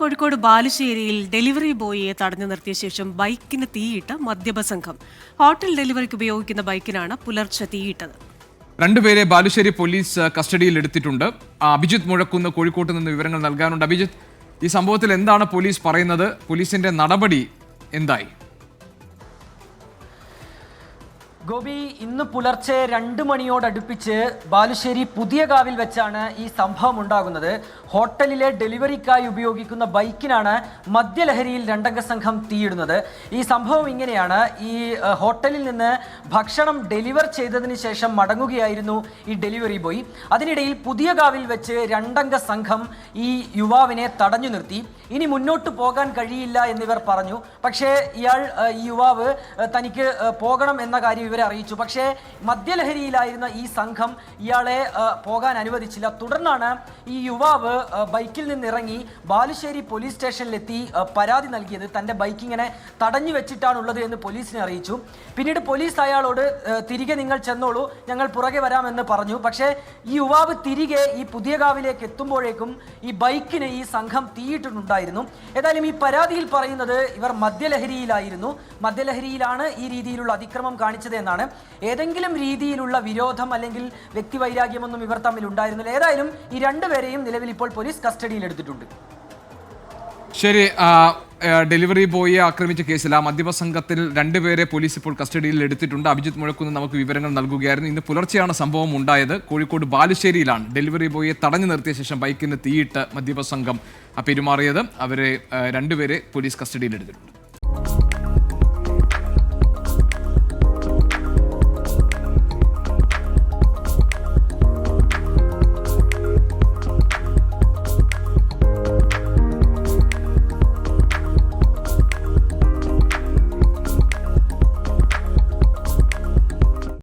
Kozhikode ബാലുശ്ശേരിയിൽ delivery ബോയിയെ തടഞ്ഞു നിർത്തിയ ശേഷം ബൈക്കിന് തീയിട്ട് മദ്യപ സംഘം. ഹോട്ടൽ ഡെലിവറിക്ക് ഉപയോഗിക്കുന്ന ബൈക്കിനാണ് പുലർച്ചെ തീയിട്ടത്. രണ്ടുപേരെ ബാലുശ്ശേരി പോലീസ് കസ്റ്റഡിയിൽ എടുത്തിട്ടുണ്ട്. അഭിജിത്ത് മുഴക്കുന്ന് കോഴിക്കോട്ട് നിന്ന് വിവരങ്ങൾ നൽകാനുണ്ട്. അഭിജിത്ത്, ഈ സംഭവത്തിൽ എന്താണ് പോലീസ് പറയുന്നത്? പോലീസിന്റെ നടപടി എന്തായി? ഗോപി, ഇന്ന് പുലർച്ചെ 2 മണിയോടടുപ്പിച്ച് ബാലുശ്ശേരി പുതിയകാവിൽ വെച്ചാണ് ഈ സംഭവം ഉണ്ടാകുന്നത്. ഹോട്ടലിലെ ഡെലിവറിക്കായി ഉപയോഗിക്കുന്ന ബൈക്കിനാണ് മദ്യലഹരിയിൽ 2 അംഗ സംഘം തീയിടുന്നത്. ഈ സംഭവം ഇങ്ങനെയാണ്. ഈ ഹോട്ടലിൽ നിന്ന് ഭക്ഷണം ഡെലിവർ ചെയ്തതിന് ശേഷം മടങ്ങുകയായിരുന്നു ഈ ഡെലിവറി ബോയ്. അതിനിടയിൽ പുതിയകാവിൽ വെച്ച് 2 അംഗ സംഘം ഈ യുവാവിനെ തടഞ്ഞു നിർത്തി. ഇനി മുന്നോട്ട് പോകാൻ കഴിയില്ല എന്നിവർ പറഞ്ഞു. പക്ഷേ ഈ യുവാവ് തനിക്ക് പോകണം എന്ന കാര്യം ഇവരെ അറിയിച്ചു. പക്ഷേ മദ്യലഹരിയിലായിരുന്ന ഈ സംഘം ഇയാളെ പോകാൻ അനുവദിച്ചില്ല. തുടർന്നാണ് ഈ യുവാവ് ബൈക്കിൽ നിന്നിറങ്ങി ബാലുശ്ശേരി പോലീസ് സ്റ്റേഷനിലെത്തി പരാതി നൽകിയത്. തൻ്റെ ബൈക്ക് ഇങ്ങനെ തടഞ്ഞു വെച്ചിട്ടാണുള്ളത് എന്ന് പോലീസിനെ അറിയിച്ചു. പിന്നീട് പോലീസ് അയാളോട് തിരികെ നിങ്ങൾ ചെന്നോളൂ, ഞങ്ങൾ പുറകെ വരാമെന്ന് പറഞ്ഞു. പക്ഷേ ഈ യുവാവ് തിരികെ ഈ പുതിയകാവിലേക്ക് എത്തുമ്പോഴേക്കും ഈ ബൈക്കിന് ഈ സംഘം തീയിട്ടിട്ടുണ്ടായിരുന്നു. ഏതായാലും ഈ പരാതിയിൽ പറയുന്നത് ഇവർ മദ്യലഹരിയിലായിരുന്നു. മദ്യലഹരിയിലാണ് ഈ രീതിയിലുള്ള അതിക്രമം കാണിച്ചത് എന്നാണ്. ഏതെങ്കിലും രീതിയിലുള്ള വിരോധം അല്ലെങ്കിൽ വ്യക്തിവൈരാഗ്യമൊന്നും ഇവർ തമ്മിൽ ഉണ്ടായിരുന്നില്ല. ഏതായാലും ഈ 2 പേരെയും നിലവിൽ ഇപ്പോൾ പോലീസ് കസ്റ്റഡിയിൽ എടുത്തിട്ടുണ്ട്. ശരി, ഡെലിവറി ബോയിയെ ആക്രമിച്ച കേസിൽ ആ മദ്യപ സംഘത്തിൽ 2 പേരെ പോലീസ് ഇപ്പോൾ കസ്റ്റഡിയിൽ എടുത്തിട്ടുണ്ട്. അഭിജിത്ത് മുഴക്കുന്ന് നമുക്ക് വിവരങ്ങൾ നൽകുകയായിരുന്നു. ഇന്ന് പുലർച്ചെയാണ് സംഭവം ഉണ്ടായത്. കോഴിക്കോട് ബാലുശ്ശേരിയിലാണ് ഡെലിവറി ബോയിയെ തടഞ്ഞു നിർത്തിയ ശേഷം ബൈക്കിന് തീയിട്ട് മദ്യപ സംഘം പെരുമാറിയത്. അവരെ 2 പേരെ പോലീസ് കസ്റ്റഡിയിൽ എടുത്തിട്ടുണ്ട്.